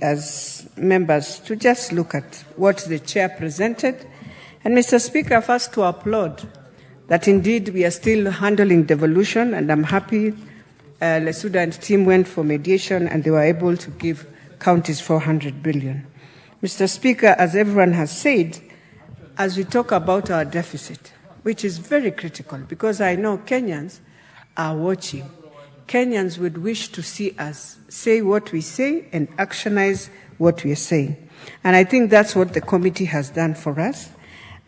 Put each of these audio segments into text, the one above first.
as members to just look at what the chair presented. And Mr. Speaker, first to applaud that indeed we are still handling devolution, and I'm happy Lesuda and team went for mediation and they were able to give counties 400 billion. Mr. Speaker, as everyone has said, as we talk about our deficit, which is very critical because I know Kenyans are watching. Kenyans would wish to see us say what we say and actionize what we are saying. And I think that's what the committee has done for us.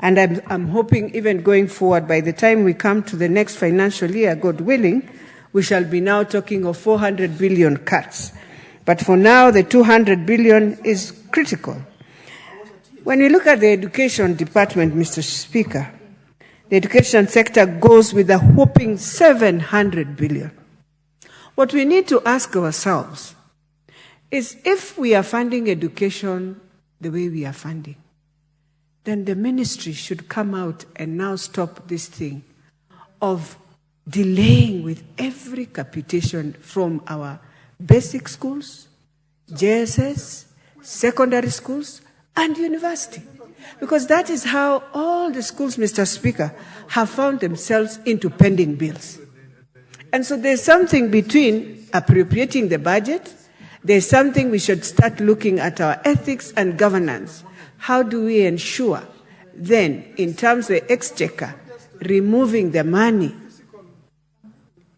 And I'm hoping even going forward, by the time we come to the next financial year, God willing, we shall be now talking of 400 billion cuts. But for now, the 200 billion is critical. When we look at the education department, Mr. Speaker, the education sector goes with a whopping 700 billion. What we need to ask ourselves is if we are funding education the way we are funding, then the ministry should come out and now stop this thing of delaying with every capitation from our basic schools, JSS, secondary schools, and university. Because that is how all the schools, Mr. Speaker, have found themselves into pending bills. And so there's something between appropriating the budget, there's something we should start looking at our ethics and governance. How do we ensure then, in terms of the exchequer, removing the money,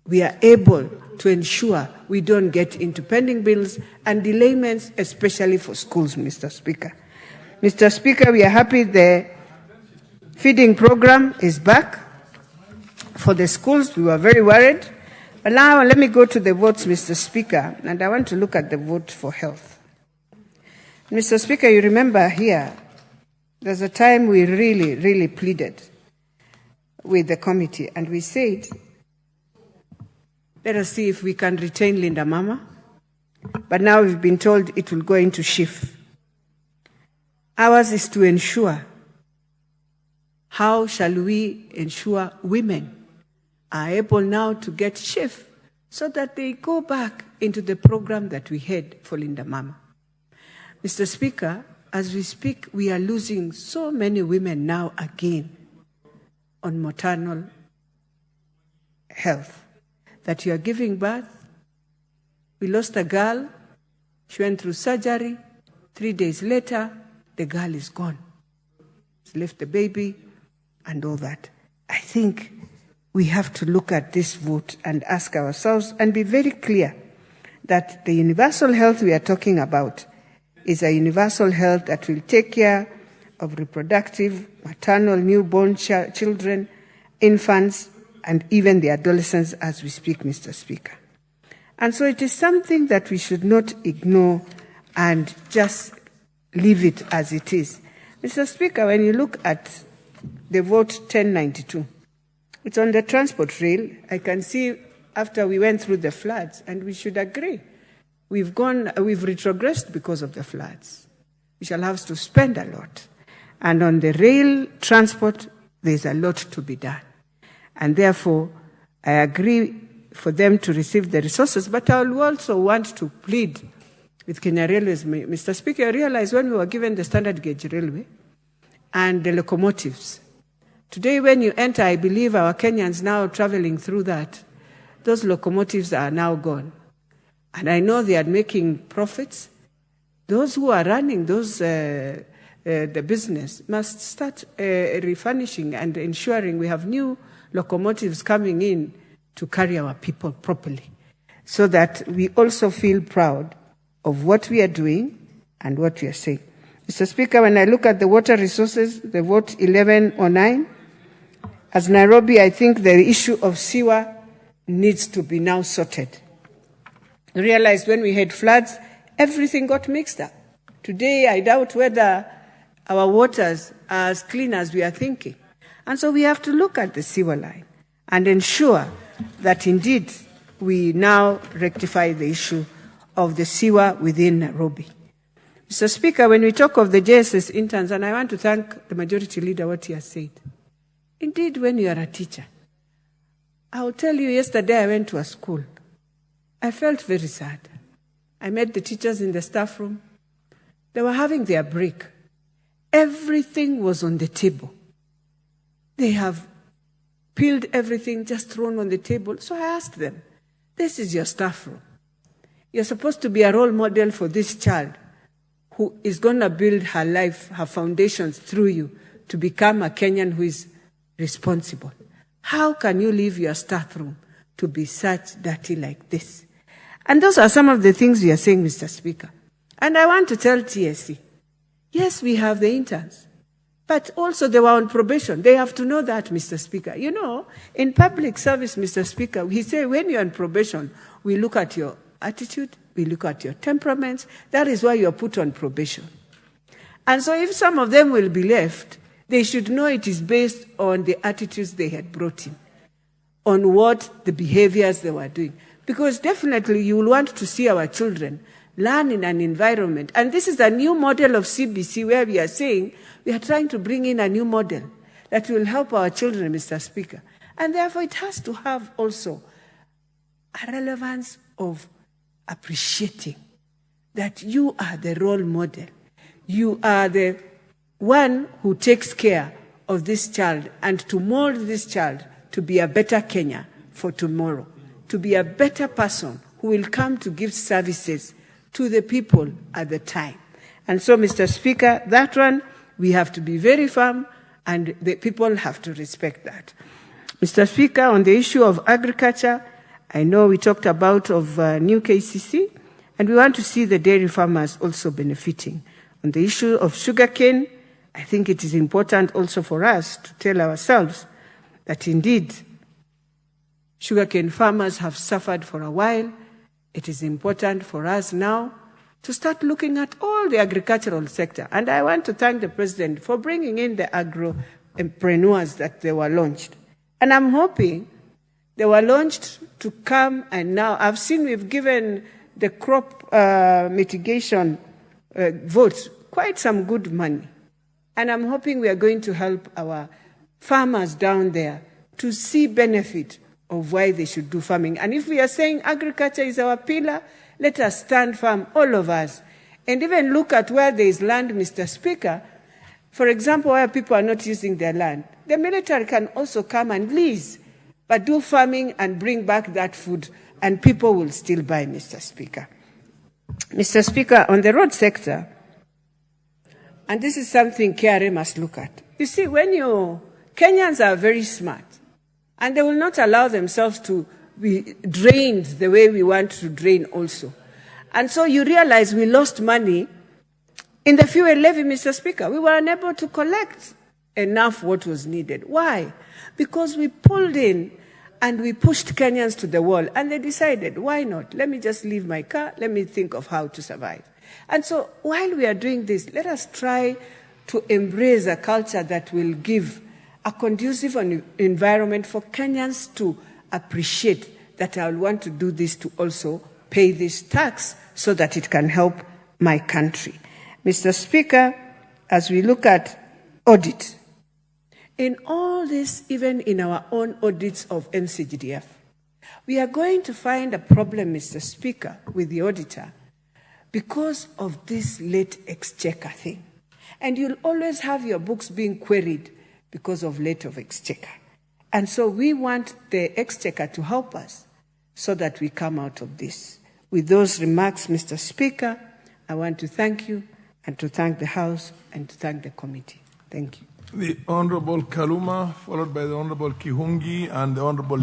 we are able to ensure we don't get into pending bills and delayments, especially for schools, Mr. Speaker. Mr. Speaker, we are happy the feeding program is back for the schools. We were very worried. But now let me go to the votes, Mr. Speaker, and I want to look at the vote for health. Mr. Speaker, you remember here, there's a time we really pleaded with the committee, and we said, let us see if we can retain Linda Mama. But now we've been told it will go into shift. Ours is to ensure, how shall we ensure women are able now to get shift so that they go back into the program that we had for Linda Mama. Mr. Speaker, as we speak, we are losing so many women now again on maternal health, that you are giving birth. We lost a girl, she went through surgery, 3 days later, the girl is gone. She left the baby and all that. I think we have to look at this vote and ask ourselves and be very clear that the universal health we are talking about is a universal health that will take care of reproductive, maternal, newborn children, infants, and even the adolescents as we speak, Mr. Speaker. And so it is something that we should not ignore and just leave it as it is. Mr. Speaker, when you look at the vote 1092, it's on the transport rail. I can see after we went through the floods, and we should agree, we've retrogressed because of the floods. We shall have to spend a lot. And on the rail transport, there's a lot to be done. And therefore, I agree for them to receive the resources, but I will also want to plead with Kenya Railways. Mr. Speaker, I realize when we were given the standard gauge railway and the locomotives, today when you enter, I believe our Kenyans now traveling through that, those locomotives are now gone. And I know they are making profits. Those who are running the business must start refurnishing and ensuring we have new locomotives coming in to carry our people properly, so that we also feel proud of what we are doing and what we are saying. Mr. Speaker, when I look at the water resources, the vote 1109, as Nairobi, I think the issue of sewer needs to be now sorted. I realized when we had floods, everything got mixed up. Today, I doubt whether our waters are as clean as we are thinking. And so we have to look at the sewer line and ensure that indeed we now rectify the issue of the sewer within Nairobi. Mr. Speaker, when we talk of the JSS interns, and I want to thank the majority leader what he has said. Indeed, when you are a teacher, I will tell you, yesterday I went to a school. I felt very sad. I met the teachers in the staff room. They were having their break. Everything was on the table. They have peeled everything, just thrown on the table. So I asked them, this is your staff room. You're supposed to be a role model for this child who is going to build her life, her foundations through you to become a Kenyan who is responsible. How can you leave your staff room to be such dirty like this? And those are some of the things we are saying, Mr. Speaker. And I want to tell TSC, yes, we have the interns, but also they were on probation. They have to know that, Mr. Speaker. You know, in public service, Mr. Speaker, we say when you're on probation, we look at your attitude, we look at your temperaments. That is why you're put on probation. And so if some of them will be left, they should know it is based on the attitudes they had brought in, on what the behaviors they were doing. Because definitely you will want to see our children learn in an environment. And this is a new model of CBC where we are saying we are trying to bring in a new model that will help our children, Mr. Speaker. And therefore it has to have also a relevance of appreciating that you are the role model. You are the one who takes care of this child and to mold this child to be a better Kenya for tomorrow, to be a better person who will come to give services to the people at the time. And so, Mr. Speaker, that one, we have to be very firm and the people have to respect that. Mr. Speaker, on the issue of agriculture, I know we talked about new KCC, and we want to see the dairy farmers also benefiting. On the issue of sugarcane, I think it is important also for us to tell ourselves that indeed sugarcane farmers have suffered for a while. It is important for us now to start looking at all the agricultural sector. And I want to thank the President for bringing in the agro-entrepreneurs that they were launched. And I'm hoping they were launched to come, and now I've seen we've given the crop mitigation votes quite some good money. And I'm hoping we are going to help our farmers down there to see benefit of why they should do farming. And if we are saying agriculture is our pillar, let us stand firm, all of us, and even look at where there is land, Mr. Speaker. For example, where people are not using their land, the military can also come and lease, but do farming and bring back that food, and people will still buy, Mr. Speaker. Mr. Speaker, on the road sector, and this is something KRA must look at. You see, Kenyans are very smart, and they will not allow themselves to be drained the way we want to drain also. And so you realize we lost money in the fuel levy, Mr. Speaker. We were unable to collect enough what was needed. Why? Because we pulled in and we pushed Kenyans to the wall, and they decided, why not? Let me just leave my car, let me think of how to survive. And so while we are doing this, let us try to embrace a culture that will give a conducive environment for Kenyans to appreciate that I will want to do this to also pay this tax so that it can help my country. Mr. Speaker, as we look at audit, in all this, even in our own audits of NCGDF, we are going to find a problem, Mr. Speaker, with the auditor because of this late exchequer thing. And you'll always have your books being queried because of late of exchequer. And so we want the exchequer to help us so that we come out of this. With those remarks, Mr. Speaker, I want to thank you and to thank the House and to thank the committee. Thank you. The Honorable Kaluma, followed by the Honorable Kihungi and the Honorable